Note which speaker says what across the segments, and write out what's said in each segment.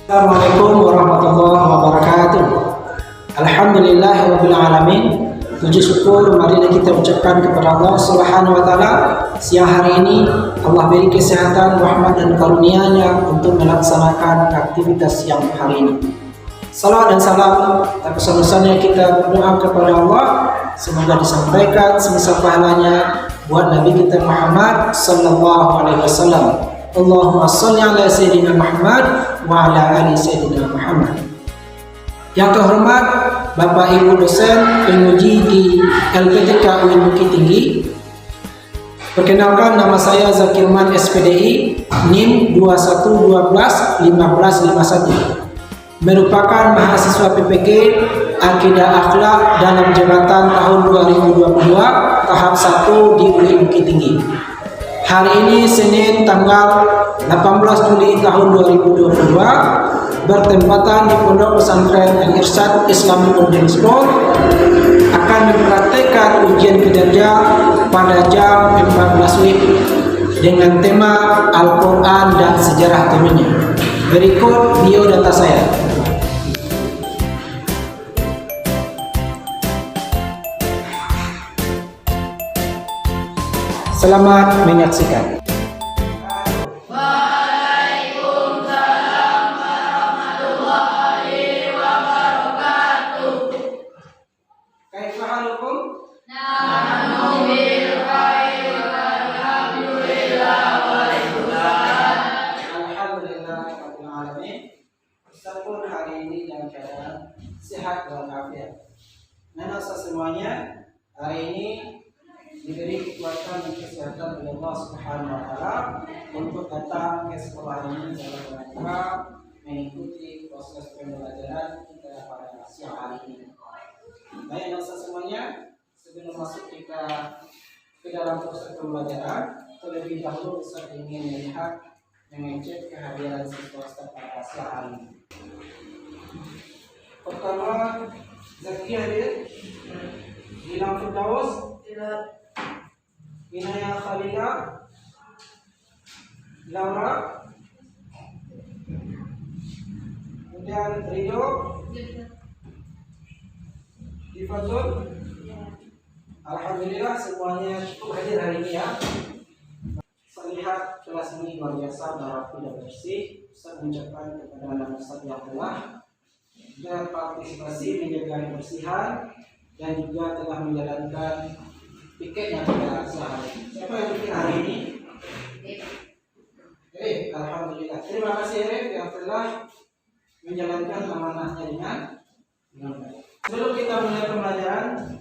Speaker 1: Assalamualaikum warahmatullahi wabarakatuh. Alhamdulillahirabbil alamin. Puji syukur marilah kita ucapkan kepada Allah Subhanahu wa taala. Siang hari ini Allah beri kesehatan, rahmat dan karunia-Nya untuk melaksanakan aktivitas siang hari ini. Salawat dan salam tak pesan-pesannya kita berdoa kepada Allah semoga disampaikan semisal pahalanya buat Nabi kita Muhammad sallallahu alaihi wasallam. Allahumma shalli ala sayyidina Muhammad wa ala ali sayyidina Muhammad. Yang terhormat Bapak Ibu dosen penguji di LPTK UIN Bukit Tinggi. Perkenalkan, nama saya Zakirman SPDI, NIM 21121551. Merupakan mahasiswa PPG Akidah Akhlak dalam jabatan tahun 2022 tahap 1 di UIN Bukit Tinggi. Hari ini Senin tanggal 18 Juli tahun 2022 bertempatan di Pondok Pesantren Al-Irsyad Islamic Modern School akan mempraktekkan ujian kinerja pada jam 14 WIB dengan tema Al-Quran dan sejarah temannya. Berikut biodata saya. Selamat menyaksikan.
Speaker 2: Waalaikumsalam warahmatullahi wabarakatuh.
Speaker 1: Kaifa halukum?
Speaker 2: Nahnu bil khair walhamdulillah waalaikumsalam.
Speaker 1: Alhamdulillah rabbil alamin. Meskipun hari ini dalam keadaan sehat walafiat. Nasa semuanya hari ini diberi kekuatan dan kesehatan oleh Allah Subhanahu wa taala untuk datang ke sekolah ini dalam rangka mengikuti proses pembelajaran kita pada siang hari ini. Baik, nasa semuanya, sebelum masuk kita ke dalam proses pembelajaran, terlebih dahulu saya ingin melihat mengecek kehadiran siswa pada siang hari ini. Pertama, Zaki hadir, Gilang Firdaus, Inaya Khalila, Laura, kemudian Ridho, Difatul. Alhamdulillah semuanya cukup hadir hari ini ya. Saya lihat kelas ini luar biasa dan rapi dan bersih. Saya mengucapkan kepada anak Ustaz yang telah berpartisipasi menjaga kebersihan dan juga telah menjalankan piketnya pada sehari. Siapa yang bikin hari ini? Alhamdulillah. Terima kasih Erif yang telah menjalankan amanahnya dengan baik. Sebelum kita mulai pembelajaran,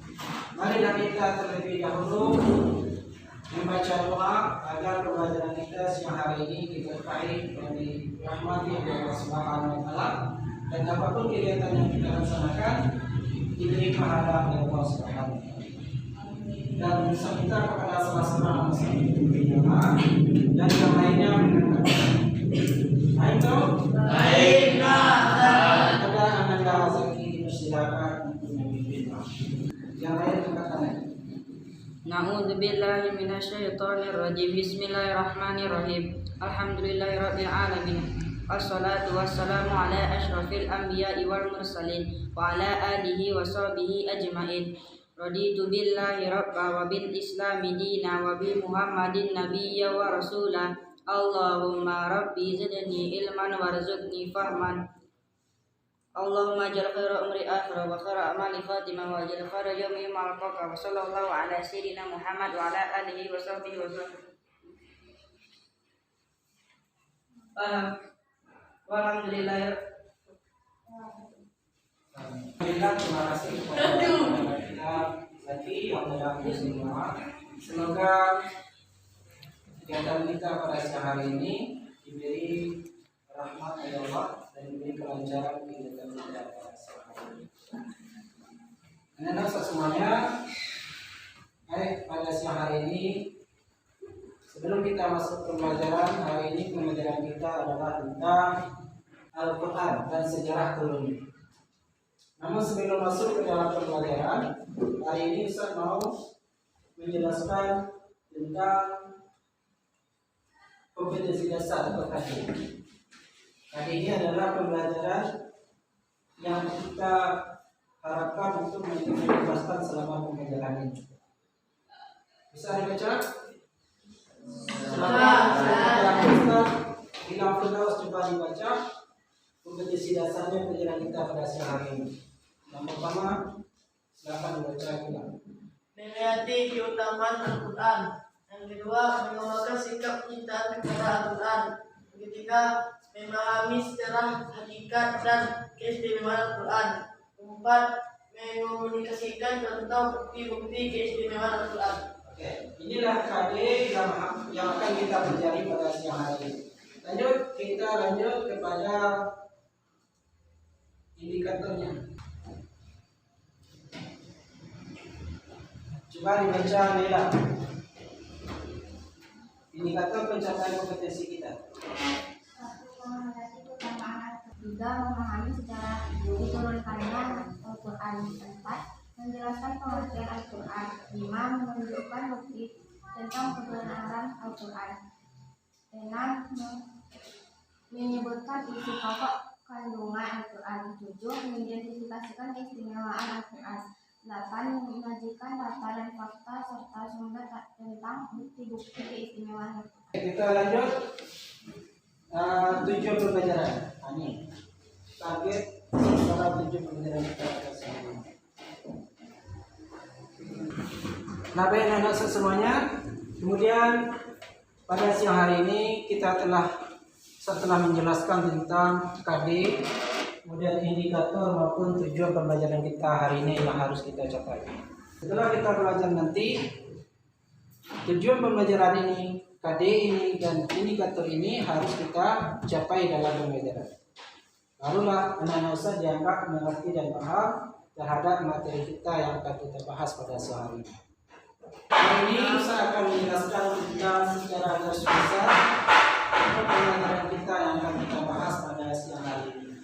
Speaker 1: mari kita terlebih dahulu membaca doa agar pembelajaran kita siang hari ini diberkahi dan dirahmati oleh Allah Subhanahu wa taala dan apapun kegiatan yang kita laksanakan diberi pahala oleh Allah Subhanahu wa taala. Dan bisa kita kepada sama-sama berdoa dan yang lainnya baik. Ada Ananda Zaki persilakan untuk memimpin. Yang lain angkat tangan.
Speaker 3: Na'udzubillahi minasyaitonir rajim. Bismillahirrahmanirrahim. Alhamdulillahirabbil alamin. Wassalatu wassalamu ala asyrafil anbiya'i wal mursalin wa ala alihi wa sahbihi ajmain. Raditu billahi rabba wa bil islami dina wa bi muhammadin nabiyya wa rasula. Allahumma rabbi zidni ilman warzuqni fahman. Allahumma jal khaira umri akhira wa khaira amali khatimah wa jal khaira yawmi malqaka wa sallallahu ala sayyidina Muhammad wa ala alihi wa sahbihi wa sallam. Alhamdulillah.
Speaker 1: Alhamdulillah, terima kasih kepada kita Zaki yang telah bersemangat. Semoga kegiatan kita pada siang hari ini diberi rahmat oleh Allah dan diberi kelancaran kegiatan kita pada siang hari ini. Anak-anak semuanya, pada siang hari ini sebelum kita masuk ke pembelajaran hari ini, pembelajaran kita adalah tentang Al-Quran dan sejarah turunnya. Namun sebelum masuk ke dalam pembelajaran hari ini, Ustaz mau menjelaskan tentang kompetensi dasar atau kajian. Kali ini adalah pembelajaran yang kita harapkan untuk menjelaskan selama pembelajaran ini. Bisa dibaca? Ustaz bilang terus coba dibaca kompetisi dasarnya pelajaran kita pada siang hari ini. Yang pertama, silakan dibaca ulang.
Speaker 4: Melihat keutamaan Al-Quran. Yang kedua, mengamalkan sikap kita kepada Al-Quran. Yang ketiga, memahami secara hakikat dan keistimewaan Al-Quran. Keempat, mengkomunikasikan contoh bukti-bukti keistimewaan Al-Quran.
Speaker 1: Oke, inilah KD yang akan kita pelajari pada siang hari ini. Kita lanjut kepada indikatornya. Coba dibaca Nela. Indikator pencapaian kompetensi kita.
Speaker 5: Juga memahami secara diturunkannya Al-Quran. 4. Menjelaskan pengertian Al-Quran. 5. Menunjukkan bukti tentang kebenaran Al-Quran. 6. Menyebutkan isi pokok kandungan Al-Quran. 7. Mengidentifikasikan keistimewaan Al-Quran. 8. Menyajikan data dan fakta serta sumber tentang bukti-bukti keistimewaan Al-Quran.
Speaker 1: Kita lanjut tujuan pembelajaran. Ini target secara tujuan pembelajaran kita pada siang ini. Nah, baik anak semuanya. Kemudian pada siang hari ini kita setelah menjelaskan tentang KD, kemudian indikator maupun tujuan pembelajaran kita hari ini yang harus kita capai. Setelah kita belajar nanti tujuan pembelajaran ini, KD ini dan indikator ini harus kita capai dalam pembelajaran. Barulah anak-anak Ustaz dianggap mengerti dan paham terhadap materi kita yang akan kita bahas pada siang hari ini. Hari ini Ustaz akan menjelaskan tentang secara garis besar pembelajaran kita yang akan kita bahas pada siang hari ini.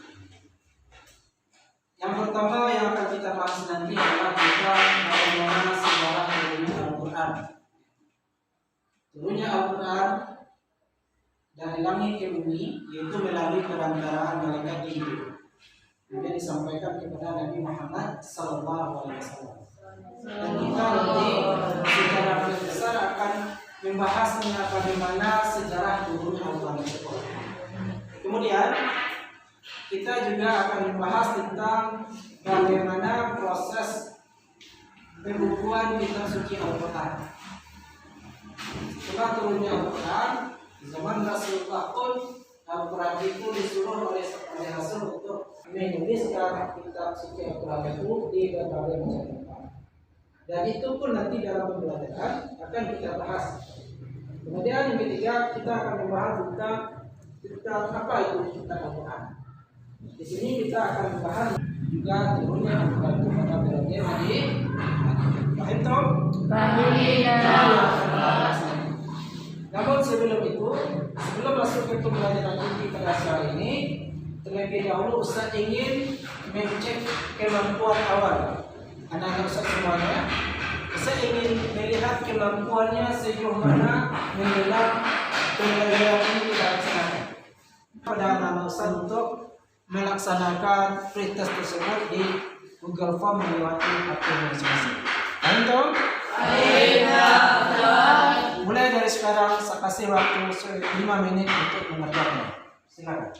Speaker 1: Yang pertama yang akan kita bahas nanti adalah tentang bagaimana sejarah turunnya Al-Quran. Turunnya Al-Quran dari langit ke bumi yaitu melalui perantaraan malaikat Jibril. Kemudian disampaikan kepada Nabi Muhammad SAW. Dan kita nanti secara besar akan membahasnya bagaimana sejarah turunnya Al-Quran tersebut. Kemudian kita juga akan membahas tentang bagaimana proses pembukuan kitab suci Al-Quran. Setelah turunnya Al-Quran, di zaman Rasulullah pun Al-Quran itu disuruh oleh Rasul untuk menuliskan kitab suci Al-Quran itu di berbagai macam tempat. Dan itu pun nanti dalam pembelajaran akan kita bahas. Kemudian yang ketiga kita akan membahas tentang apa itu kitab Al-Quran. Di sini kita akan membahas juga turunnya Al-Quran kepada berbagai hadis. Paham tak? Namun sebelum masuk ke pembelajaran inti pada siang ini, terlebih dahulu Ustaz ingin mengecek kemampuan awal anak-anak Ustaz semuanya. Ustaz ingin melihat kemampuannya sejauh mana mendalam pembelajaran ini kita laksanakan. Pada anak-anak Ustaz untuk melaksanakan pretest tersebut di Google Form melewati akun masing-masing. Antum? Mulai dari sekarang saya kasih waktu 5 menit untuk mengerjakannya. Silakan.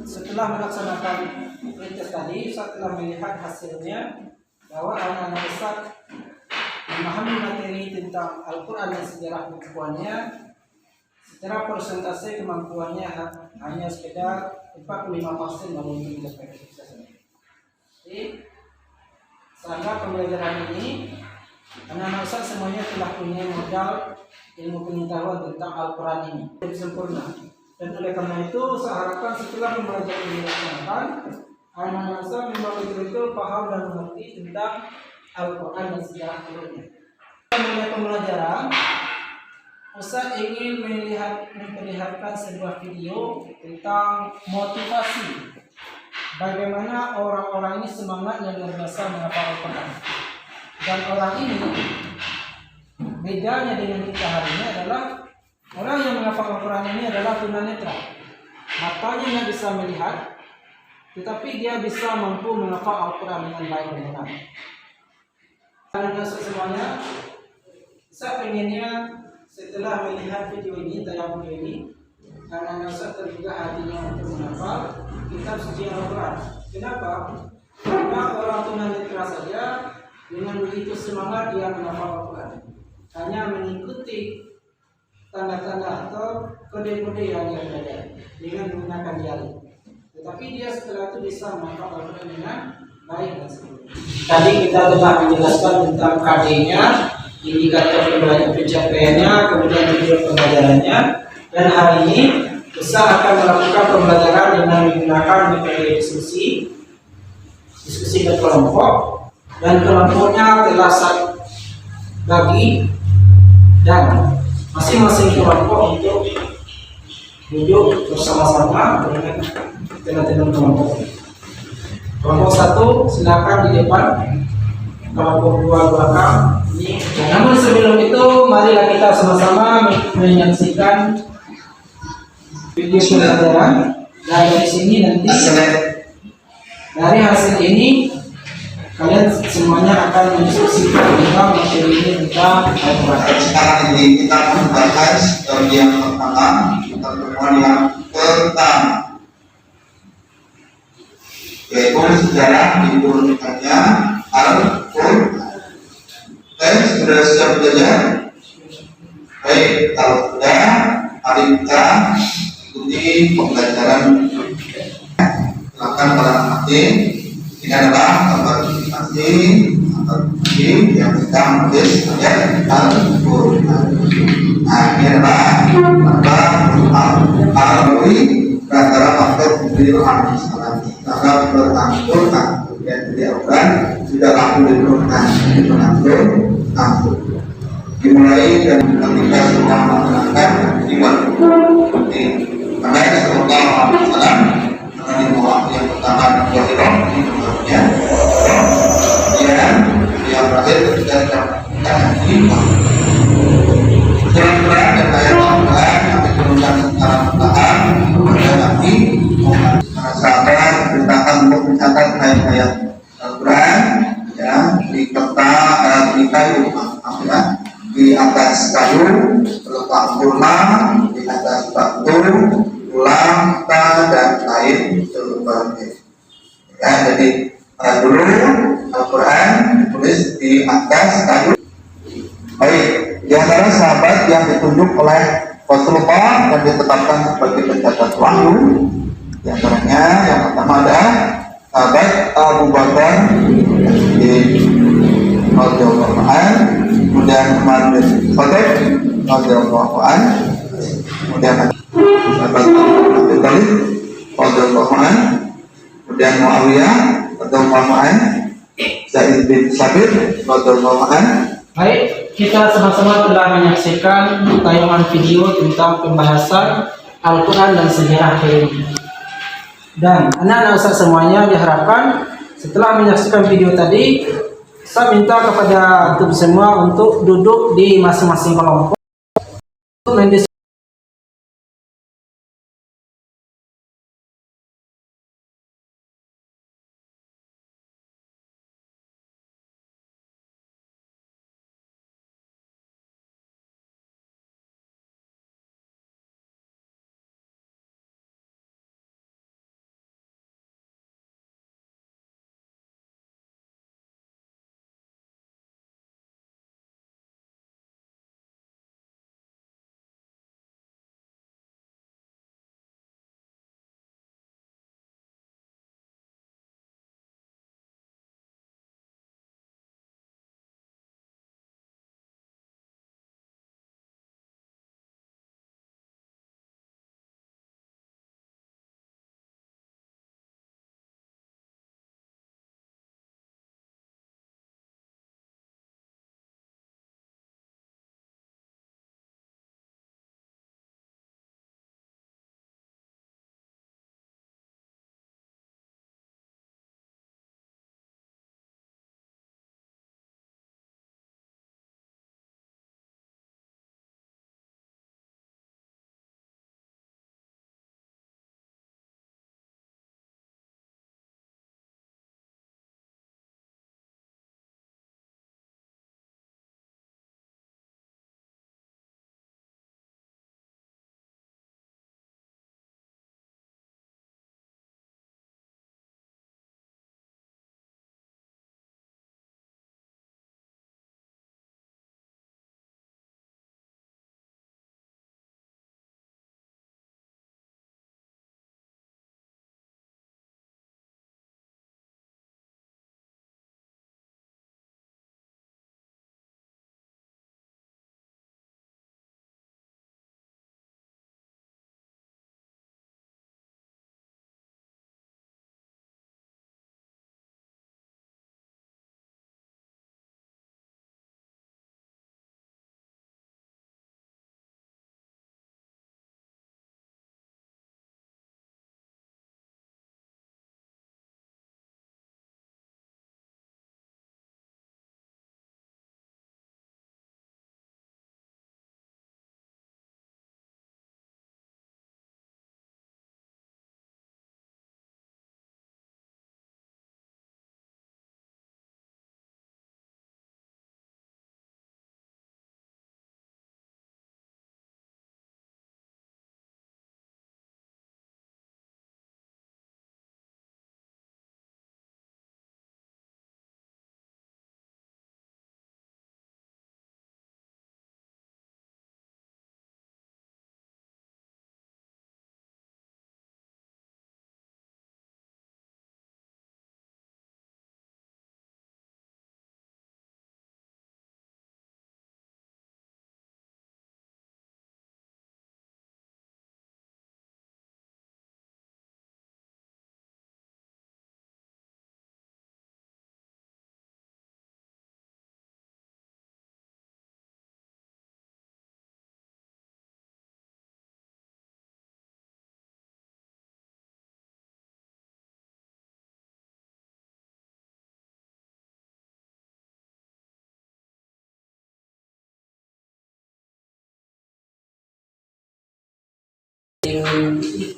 Speaker 1: Setelah melaksanakan pretest tadi, saya telah melihat hasilnya bahwa anak-anak Ustaz memahami materi tentang Al-Quran dan sejarah pembukuannya. Secara persentase kemampuannya hanya sekedar 45% namun itu tidak sukses. Jadi, selama pembelajaran ini, anak-anak Ustaz semuanya telah punya modal ilmu pengetahuan tentang Al-Quran ini lebih sempurna. Dan oleh karena itu, saya harapkan setelah pembelajaran ini dilaksanakan, anak-anak Ustaz memang betul-betul paham dan mengerti tentang Al-Quran dan sejarah turunnya. Mulai pembelajaran, Ustaz ingin memperlihatkan sebuah video tentang motivasi bagaimana orang-orang ini semangatnya luar biasa menghafal Al-Quran. Dan orang ini bedanya dengan kita hari ini adalah orang yang menghafal Al-Quran ini adalah tunanetra. Matanya nggak bisa melihat, tetapi dia bisa mampu menghafal Al-Quran dengan baik dan benar. Karena semuanya, saya pengennya setelah melihat video ini, tayang video ini, karena saya terbuka hatinya untuk menghafal kitab suci Al-Quran. Kenapa? Karena orang tunanetra saja dengan begitu semangat dia menghafal Al-Quran, hanya mengikuti tanda-tanda atau kode-kode yang dia belajar dengan menggunakan jari. Tetapi dia setelah itu bisa menghafal Al-Quran dengan baik dan sempurna. Tadi kita telah menjelaskan tentang KD-nya, indikator pencapaiannya, kemudian tujuan pembelajarannya, dan hari ini kita akan melakukan pembelajaran dengan menggunakan metode diskusi berkelompok, dan kelompoknya telah saya bagi dan masing-masing kelompok untuk duduk bersama-sama dengan teman-teman kelompok. Kelompok 1 silakan di depan, kelompok 2 belakang. Namun sebelum itu, marilah kita sama-sama menyaksikan video pembelajaran. Dan dari sini nanti dari hasil ini kalian semuanya akan mendiskusikan tentang materi ini tentang Al-Quran.
Speaker 6: Sekarang ini kita membahas bagian pertama, pertemuan yang pertama, yaitu sejarah diturunkannya Al-Quran. Sudah siap belajar? Baik, kalau sudah, mari kita ikuti pembelajaran. Silakan para hadirin. Ini adalah gambar masing-masing yang sedang menulis ayat Al-Quran. Nah, ini adalah gambar Al-Quran antara faktor beliau alaihissalam karena berangkur dan beliau kan sudah langsung diturunkan langsung dimulai dan ketika sedang melaksanakan iman ini karena Rasulullah SAW karena di bawah yang pertama Al-Quran ini sebabnya kemudian yang terakhir ketika kita iman surat-surat dan ayat Al-Quran yang diturunkan secara bertahap kepada Nabi para sahabat perintahkan untuk mencatat ayat-ayat Al-Quran ya di peta di kayu di atas kayu terletak kurma di atas batu tulang dan lain sebagainya ya. Jadi dulu Al-Quran ditulis di atas kayu. Baik, di antara sahabat yang ditunjuk oleh Rasulullah dan ditetapkan sebagai pencatat wahyu, di antaranya yang pertama ada sahabat Abu Bakar radhiyallahu anhu, kemudian Umar bin Khattab radhiyallahu anhu, kemudian sahabat Abu Talib radhiyallahu anhu, kemudian Muawiyah radhiyallahu anhu, Zaid bin Sabit radhiyallahu anhu.
Speaker 1: Baik, kita sama-sama telah menyaksikan tayangan video tentang pembahasan Al-Quran dan sejarah ini. Dan anak-anak Ustaz semuanya diharapkan setelah menyaksikan video tadi, saya minta kepada antum semua untuk duduk di masing-masing kelompok untuk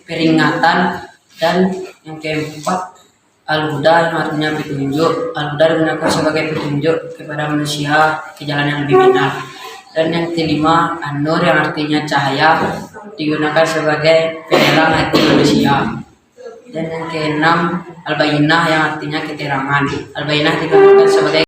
Speaker 3: peringatan, dan yang keempat al-huda yang artinya petunjuk. Al-huda digunakan sebagai petunjuk kepada manusia ke jalan yang lebih benar. Dan yang kelima an-nur yang artinya cahaya, digunakan sebagai penerangan hati manusia. Dan yang keenam al-bayyinah yang artinya keterangan. Al-bayyinah digunakan sebagai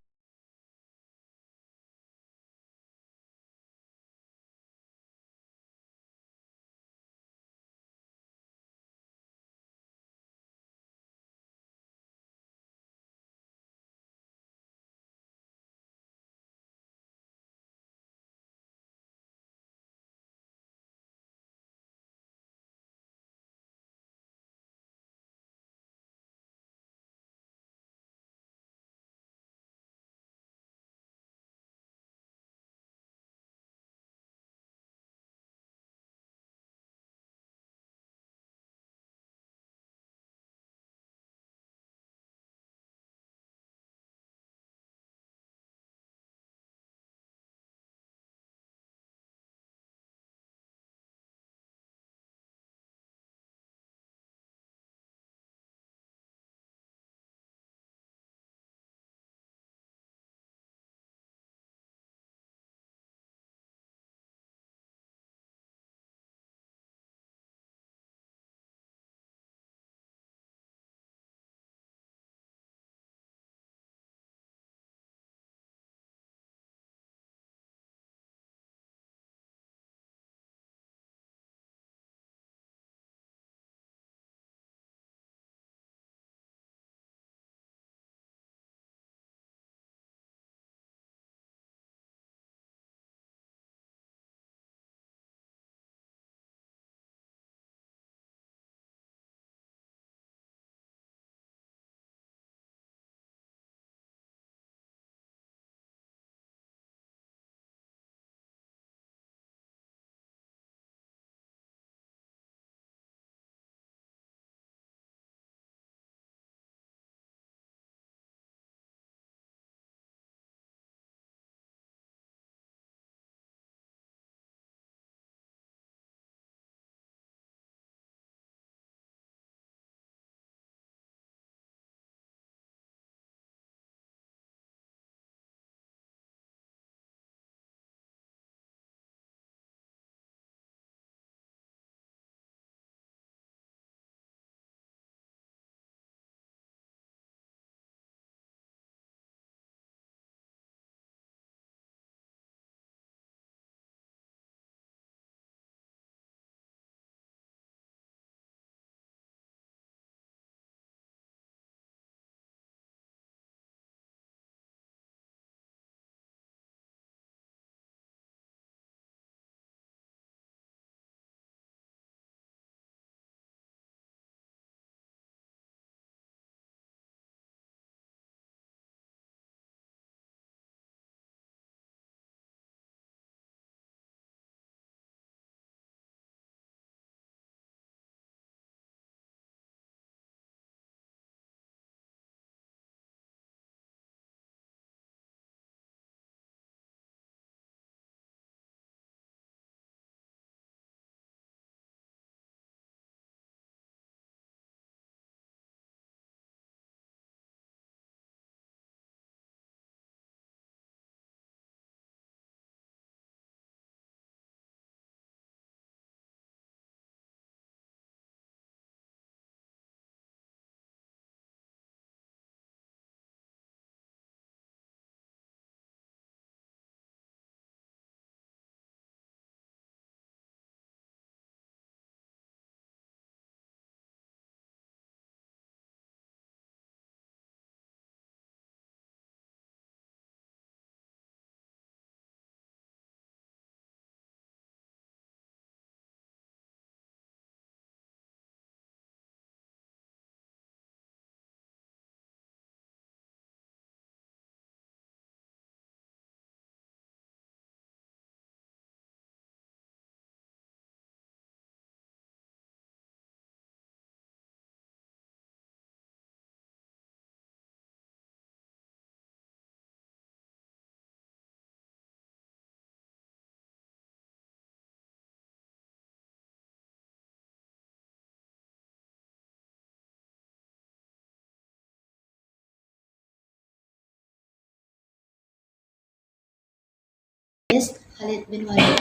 Speaker 5: Khalid bin Walid.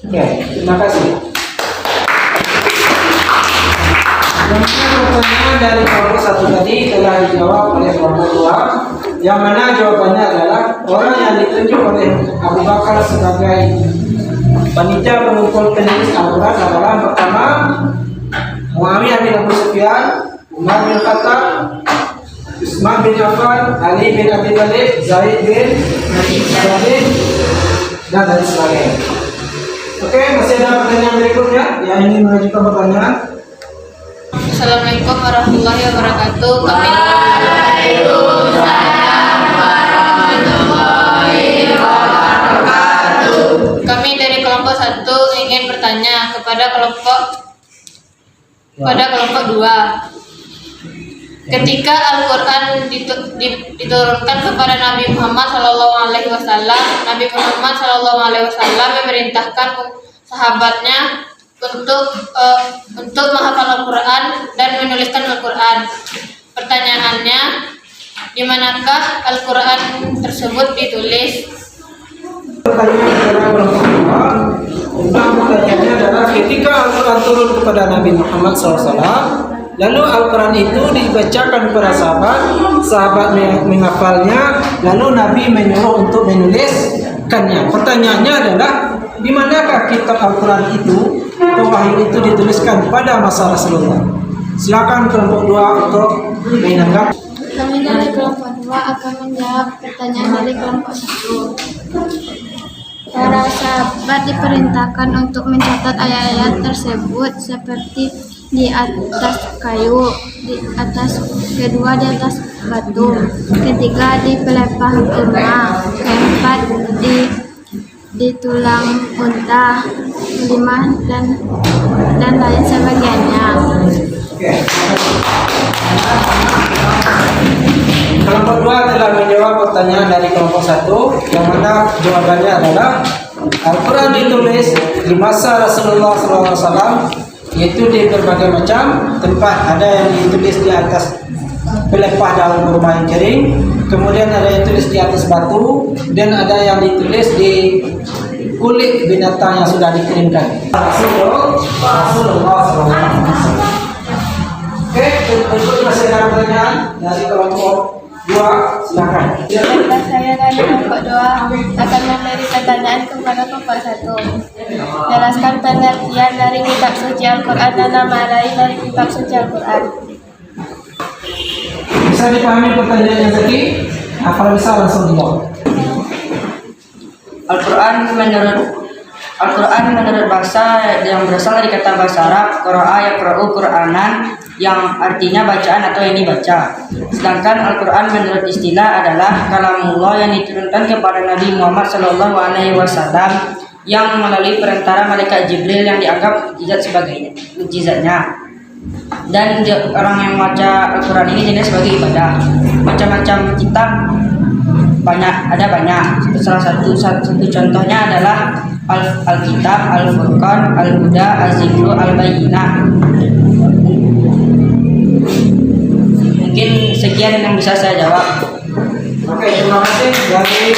Speaker 1: Oke, terima kasih. Pertanyaan dari kelompok 1 tadi telah dijawab oleh kelompok 2, yang mana jawabannya adalah orang yang ditunjuk oleh Abu Bakar sebagai panitia pengumpul penulis Al-Quran adalah pertama Muawiyah bin Abu Sufyan, Umar bin Khattab, Utsman bin Affan, Ali bin Abi Thalib, Zaid bin Thabit, dan lain sebagainya. Oke, masih ada pertanyaan berikutnya yang ingin mengajukan pertanyaan?
Speaker 2: Assalamualaikum warahmatullahi wabarakatuh. Kami dari kelompok 1 ingin bertanya kepada kelompok 2. Ketika Al-Quran diturunkan kepada Nabi Muhammad SAW, Nabi Muhammad SAW memerintahkan sahabatnya untuk menghafal Al-Quran dan menuliskan Al-Quran. Pertanyaannya, di manakah Al-Quran tersebut ditulis?
Speaker 1: Pertanyaannya adalah ketika Al-Quran turun kepada Nabi Muhammad SAW, lalu Al-Quran itu dibacakan kepada sahabat menghafalnya, lalu Nabi menyuruh untuk menuliskannya. Pertanyaannya adalah, di manakah kitab Al-Quran itu atau wahyu itu dituliskan pada masa Rasulullah? Silakan kelompok 2 untuk menanggapi.
Speaker 5: Kami dari kelompok 2 akan menjawab pertanyaan dari kelompok 1. Para sahabat diperintahkan untuk mencatat ayat-ayat tersebut seperti di atas kayu, di atas kedua di atas batu, ketiga di pelepah kurma, keempat di tulang unta, 5 dan lain sebagainya.
Speaker 1: Kelompok 2 telah menjawab pertanyaan dari kelompok 1, yang mana jawabannya adalah Al-Quran ditulis di masa Rasulullah SAW, yaitu di berbagai macam tempat. Ada yang ditulis di atas pelepah daun kurma yang kering, kemudian ada yang ditulis di atas batu, dan ada yang ditulis di kulit binatang yang sudah dikeringkan. Rasulullah SAW. Oke, berikut masih ada pertanyaan dari kelompok 2, silakan.
Speaker 5: Saya dari kelompok 2 akan memberi pertanyaan kepada kelompok 1. Jelaskan pengertian dari kitab suci Al-Quran dan nama lain dari kitab suci Al-Quran.
Speaker 1: Bisa dipahami pertanyaannya tadi? Kalau bisa langsung dijawab.
Speaker 3: Al-Quran menurut bahasa yang berasal dari kata bahasa Arab qira'a yaqra'u Qur'anan, yang artinya bacaan atau yang dibaca. Sedangkan Al-Quran menurut istilah adalah kalamullah yang diturunkan kepada Nabi Muhammad SAW yang melalui perantara malaikat Jibril yang dianggap mukjizat sebagai mukjizatnya. Dan orang yang membaca Al-Quran ini dinilai sebagai ibadah. Macam-macam kitab banyak. Salah satu contohnya adalah Al-Kitab, Al-Furqan, Al-Huda, Az-Zikru, Al-Bayyinah. Mungkin sekian yang bisa saya jawab.
Speaker 1: Oke, terima kasih dari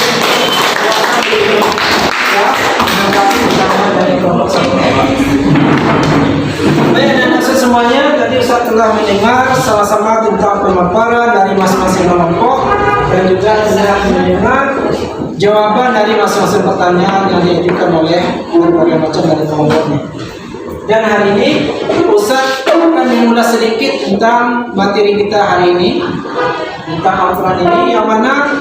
Speaker 1: baik, dan semuanya tadi Ustaz telah mendengar sama-sama tentang pemaparan dari masing-masing kelompok dan juga telah mendengar jawaban dari masing-masing pertanyaan yang diajukan oleh berbagai macam dari kelompoknya. Dan hari ini Ustaz akan mengulas sedikit tentang materi kita hari ini tentang Al-Quran ini, yang mana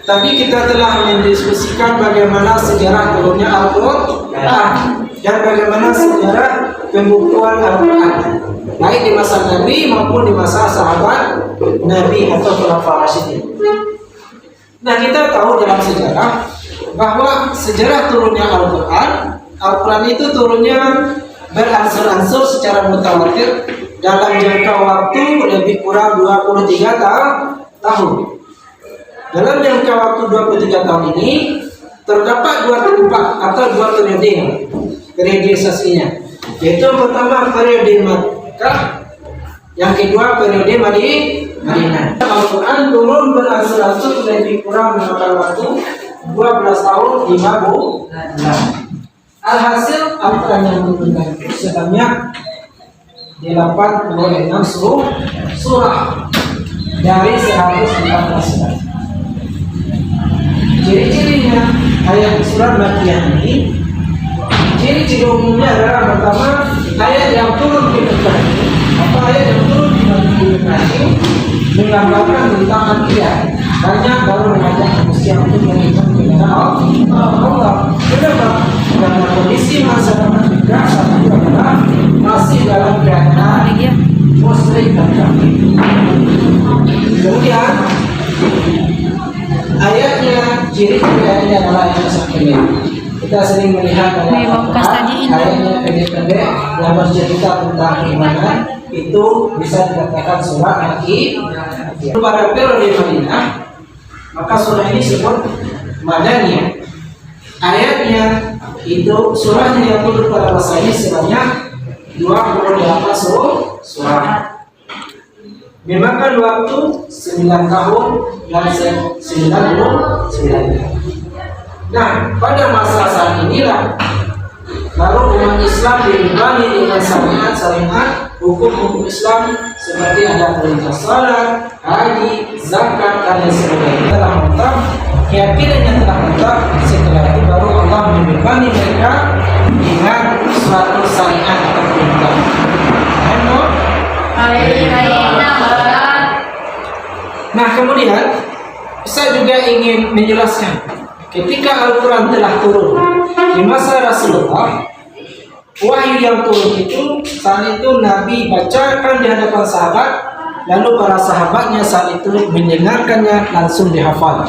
Speaker 1: tadi kita telah mendiskusikan bagaimana sejarah turunnya Al-Quran dan bagaimana sejarah pembukuan Al-Quran, baik di masa Nabi maupun di masa sahabat Nabi atau Khulafaur Rasyidin. Nah, kita tahu dalam sejarah bahwa sejarah turunnya Al-Quran itu turunnya beransur-ansur secara mutawatir dalam jangka waktu lebih kurang 23 tahun. Dalam jangka waktu 23 tahun ini terdapat 2 tempat atau 2 periodisasinya, yaitu pertama periode Makkah, yang kedua periode Madinah. Al-Quran turun beransur-ansur lebih kurang memakan waktu 12 tahun 5 bulan. Alhasil Al-Quran yang diturunkan itu sebanyak 86 surah dari 114 surah. Ciri-cirinya ayat surat Makkiyah ini, ciri-ciri umumnya adalah pertama, ayat yang turun di Mekah ini, ayat yang turun di Mekah ini menggambarkan tentang akidah. Banyak baru mengajak manusia untuk beriman kepada Allah. Kenapa? Karena kondisi masyarakat kita saat itu adalah masih dalam keadaan musyrik dan kafir. Kemudian ayatnya, ciri-ciri ayatnya adalah ayat yang kita sering melihat ayatnya pendek-pendek yang bercerita tentang keimanan, itu bisa dikatakan surat Makkiyah. Pada periode Madinah, maka surah ini disebut Madaniyah. Ayatnya itu surahnya yang turun pada masa ini sebanyak 28 surah. Memakan waktu 9 tahun dan 99 tahun. Nah, pada masa saat inilah lalu umat Islam dibebani dengan syariat hukum-hukum Islam seperti ada perintah salat, haji, zakat, dan lain sebagainya. Telah mantap, keyakinan yang telah mantap. Setelah itu baru Allah membebani mereka dengan suatu syariat atau perintah. Nah, kemudian saya juga ingin menjelaskan, ketika Al-Quran telah turun di masa Rasulullah, wahyu yang turun itu saat itu Nabi bacakan di hadapan sahabat, lalu para sahabatnya saat itu mendengarkannya langsung dihafal.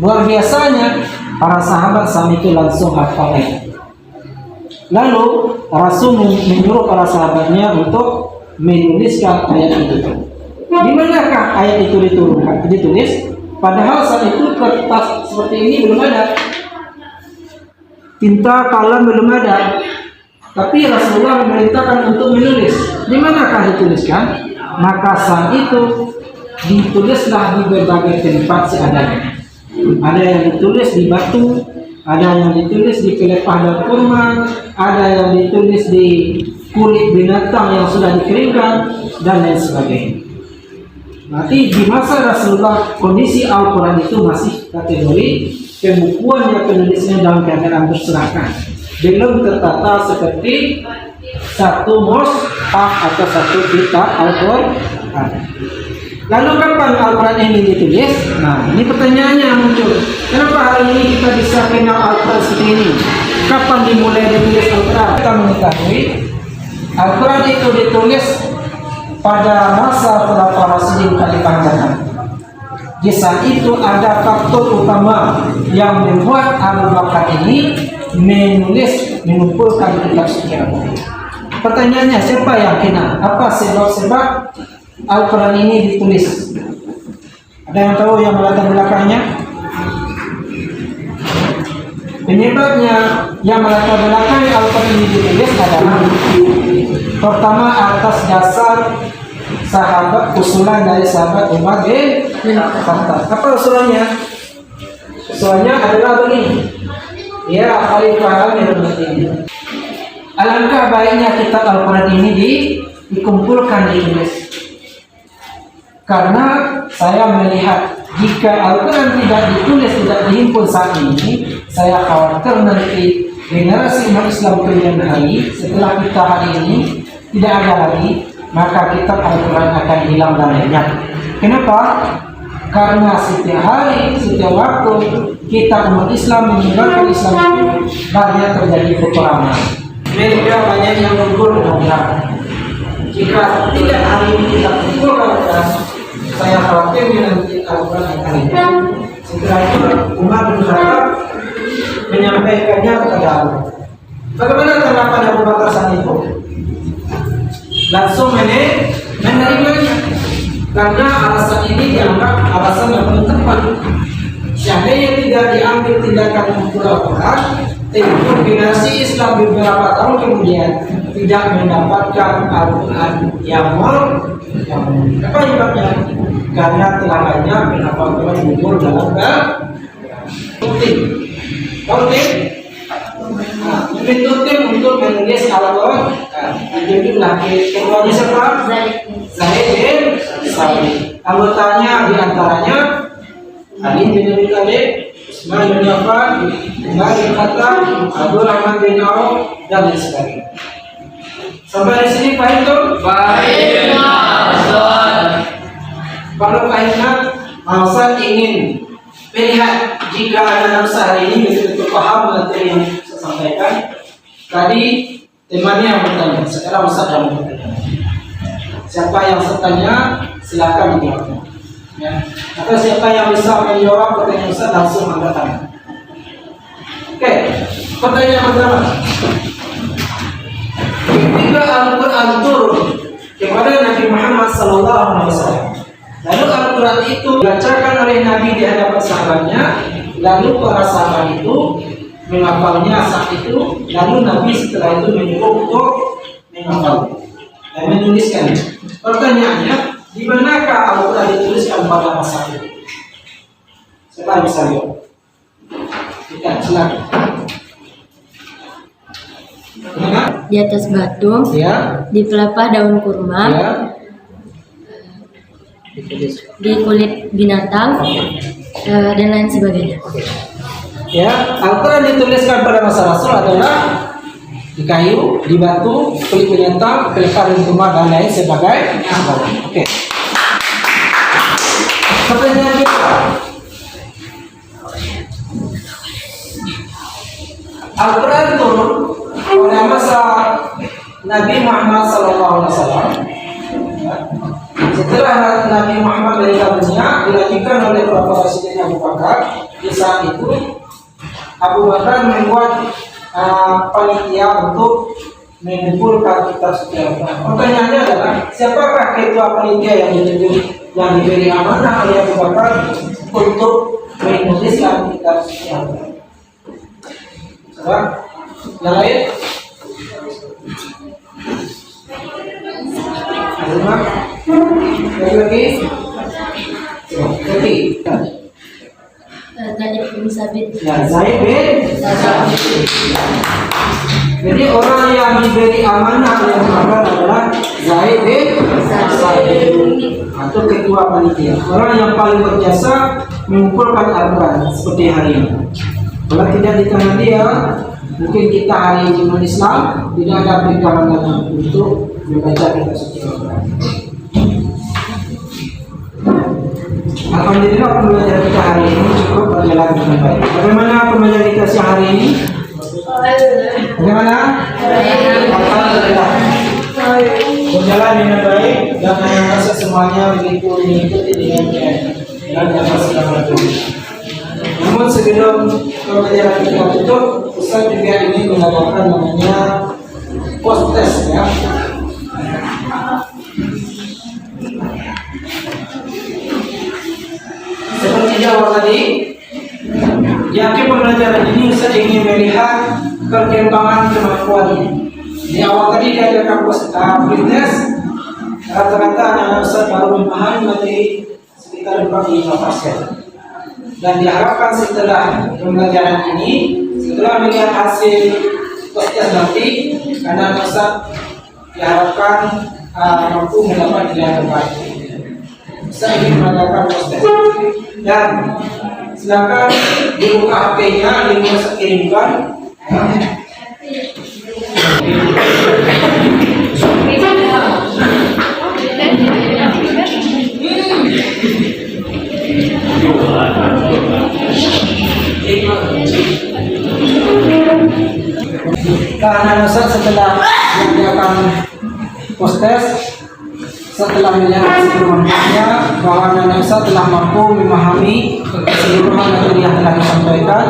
Speaker 1: Luar biasanya para sahabat saat itu langsung hafalnya. Lalu Rasul menyuruh para sahabatnya untuk menuliskan ayat itu. Di manakah ayat itu ditulis? Padahal saat itu kertas seperti ini belum ada, tinta, kalam belum ada. Tapi Rasulullah memerintahkan untuk menulis. Di manakah dituliskan? Maka saat itu ditulislah di berbagai tempat seadanya. Ada yang ditulis di batu, ada yang ditulis di pelepah dan kurma, ada yang ditulis di kulit binatang yang sudah dikeringkan, dan lain sebagainya. Berarti di masa Rasulullah kondisi Al-Quran itu masih kategori pembukuan yang penulisnya dalam keadaan berserakan, belum tertata seperti satu mushaf atau satu kitab Al-Quran. Lalu kapan Al-Quran ini ditulis? Nah, ini pertanyaannya yang muncul. Kenapa hari ini kita bisa kenal Al-Quran seperti ini? Kapan dimulai ditulis Al-Quran? Kita mengetahui Al-Quran itu ditulis pada masa Khulafaur Rasyidin Khalifah Ganam. Di saat itu ada faktor utama yang membuat Abu Bakar ini mengumpulkan kitab suci Al-Quran. Pertanyaannya, siapa yang kenal? Apa sebab-sebab Al-Quran ini ditulis? Ada yang tahu yang melatar belakangnya? Penyebabnya yang melatar belakang Al-Quran ini ditulis adalah pertama atas dasar sahabat, usulan dari sahabat Umar bin Khattab. Apa usulannya? Usulannya adalah begini. Ya Khalifah Amirul Mukminin, alangkah baiknya kitab Al-Quran ini dikumpulkan di Indonesia. Karena saya melihat jika Al-Quran tidak ditulis, tidak dihimpun saat ini, saya khawatir nanti generasi umat Islam kemudian hari setelah kita hari ini tidak ada lagi, maka kitab Al-Quran akan hilang dan lenyap. Kenapa? Karena setiap hari, setiap waktu kita umat Islam menyebarkan Islam itu banyak terjadi peperangan. Mereka banyak yang gugur dan hilang. Jika tidak hari ini kita kumpulkan, saya khawatir nanti Al-Quran akan hilang. Setelah itu Umar bin Khattab menyampaikannya kepada Allah. Bagaimana tanggapan Abu Bakar saat itu? Langsung menerimanya, karena alasan ini dianggap alasan yang paling tepat. Seandainya tidak diambil tindakan untuk Al-Quran, tentu generasi Islam beberapa tahun kemudian tidak mendapatkan Al-Quran yang apa sebabnya? Karena telah banyak Al-Quran gugur dalam Tim. Tahu tim? Nah, membentuk tim untuk menulis Al-Quran. Jadilah ketuanya siapa? Zaid bin Sabit. Anggotanya diantaranya Ali bin Abi Thalib, Utsman bin Affan, Umar bin Khattab, Abdul Rahman bin Auf, dan lain sebagainya. Sampai di sini paham tuh?
Speaker 2: Baik,
Speaker 1: Kalau paham, Ustaz ingin melihat jika anak Ustaz hari ini betul-betul paham materi yang saya sampaikan. Tadi temannya yang bertanya, sekarang Ustaz yang bertanya. Siapa yang bertanya, silakan dijawab. Ya. Atau siapa yang bisa menjawab pertanyaan Ustaz langsung angkat tangan. Oke, pertanyaan pertama. Ketika Al-Quran turun kepada Nabi Muhammad SAW, lalu Al-Quran itu dibacakan oleh Nabi di hadapan sahabatnya, lalu para sahabat itu menghafalnya saat itu, lalu Nabi setelah itu menyuruh untuk menghafal dan menuliskan. Pertanyaannya, di manakah Al-Quran dituliskan pada masa itu? Siapa yang bisa jawab? Kita silakan. Mana?
Speaker 7: Di atas batu,
Speaker 1: Ya.
Speaker 7: di pelepah daun kurma,
Speaker 1: Ya.
Speaker 7: di kulit binatang, dan lain sebagainya.
Speaker 1: Ya, Al-Quran dituliskan pada masa Rasul adalah di kayu, di batu, kulit binatang, pelepah daun kurma dan lain sebagainya. Oke. Pertanyaan kedua. Al-Quran turun pada masa Nabi Muhammad SAW. Setelah Nabi Muhammad meninggal dunia, dilanjutkan oleh Khalifah Rasyidin Abu Bakar. Di saat itu Abu Bakar membuat panitia untuk mengumpulkan kitab suci Al-Quran. Pertanyaannya adalah, siapakah ketua panitia yang diberi amanah oleh Abu Bakar untuk menuliskan kitab suci Al-Quran? Yang lain? Ada lagi?
Speaker 7: Zaid bin Sabit.
Speaker 1: Ya, Zaid bin Sabit. Jadi orang yang diberi amanah oleh Abu Bakar adalah Zaid bin Sabit atau ketua panitia. Orang yang paling berjasa mengumpulkan Al-Quran seperti hari ini. Kalau tidak di tangan dia, mungkin kita hari ini umat Islam tidak ada perjalanan untuk membaca kitab suci Al-Quran. Alhamdulillah pembelajaran kita hari ini cukup berjalan dengan baik. Bagaimana pembelajaran kita siang hari ini? Bagaimana? Alhamdulillah berjalan dengan baik dan yang rasa semuanya begitu mengikuti dengan baik dan dapat selamat. Namun sebelum pembelajaran kita tutup, Ustaz juga ingin mengadakan namanya post test ya. Seperti di awal tadi, yakin pembelajaran ini Ustaz ingin melihat perkembangan kemampuannya. Di awal tadi diadakan post test, rata-rata anak Ustaz baru memahami materi sekitar 45%. Dan diharapkan setelah pembelajaran ini, setelah melihat hasil post test nanti, anak Ustaz diharapkan mampu mendapat nilai terbaik. Saya ingin mengadakan post test dan silakan dibuka HP-nya, link Ustaz kirimkan. Karena Ustaz setelah mengerjakan post test, setelah melihat hasil kemampuannya bahwa Nana Ustaz telah mampu memahami keseluruhan materi yang telah disampaikan,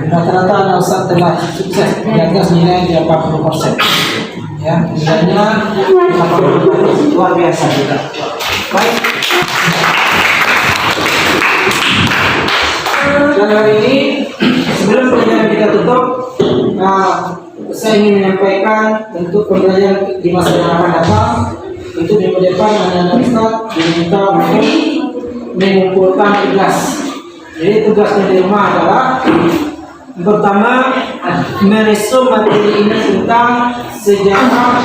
Speaker 1: rata-rata Nana Ustaz telah sukses di atas nilai 80%. Ya, nilainya 80% luar biasa juga. Baik. Dan hari ini sebelum pembelajaran kita tutup, saya ingin menyampaikan untuk pembelajaran di masa yang akan datang. Itu minggu depan anak-anak Ustaz diminta untuk mengumpulkan tugas Jadi tugasnya di rumah adalah pertama meresum materi ini tentang sejarah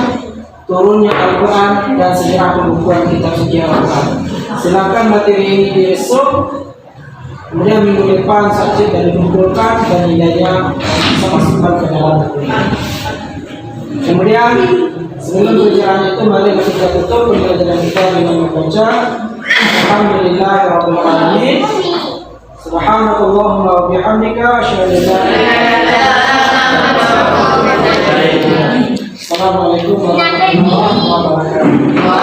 Speaker 1: turunnya Al-Quran dan sejarah pembukuan kitab suci Al-Quran. Silakan materi ini diresum, kemudian minggu depan subjek dan dikumpulkan dan nilainya bisa masukkan ke dalam buku ini. Kemudian sebelum pelajaran itu mari kita tutup pembelajaran kita dengan membaca Alhamdulillahirabbil alamin. Subhanakallahumma wa bihamdika asyhadu an la ilaha illa anta astaghfiruka wa atubu ilaik. Assalamualaikum warahmatullahi wabarakatuh.